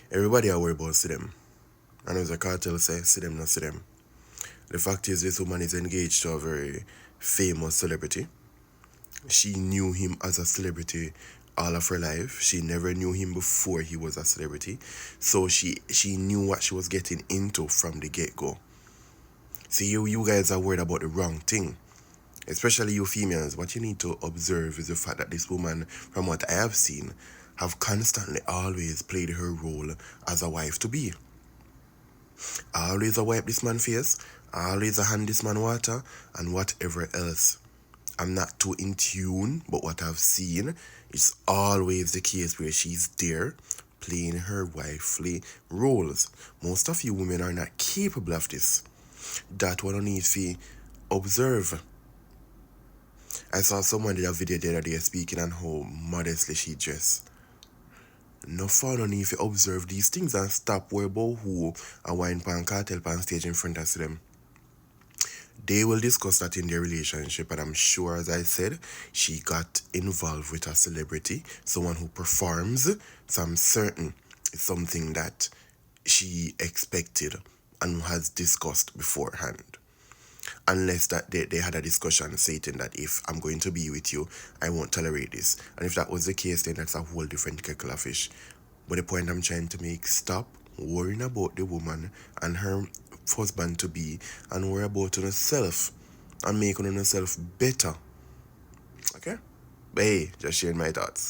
Everybody are worried about Sidem. And as a cartel say, Sidem not Sidem. The fact is this woman is engaged to a very famous celebrity. She knew him as a celebrity all of her life. She never knew him before he was a celebrity. So she knew what she was getting into from the get-go. See, you guys are worried about the wrong thing. Especially you females. What you need to observe is the fact that this woman, from what I have seen, have constantly always played her role as a wife to be. Always a wipe this man face, always a hand this man water, and whatever else. I'm not too in tune, but what I've seen is always the case where she's there playing her wifely roles. Most of you women are not capable of this. That one needs to observe. I saw someone did a video the other day speaking on how modestly she dressed. No fun on if you observe these things and stop worry about who a wine pan cartel pan stage in front of them. They will discuss that in their relationship, and I'm sure, as I said, she got involved with a celebrity, someone who performs, so I'm certain it's something that she expected and has discussed beforehand. Unless that they had a discussion stating that if I'm going to be with you, I won't tolerate this. And if that was the case, then that's a whole different kettle of fish. But the point I'm trying to make, stop worrying about the woman and her husband to be and worry about herself and make herself better. Okay? But hey, just sharing my thoughts.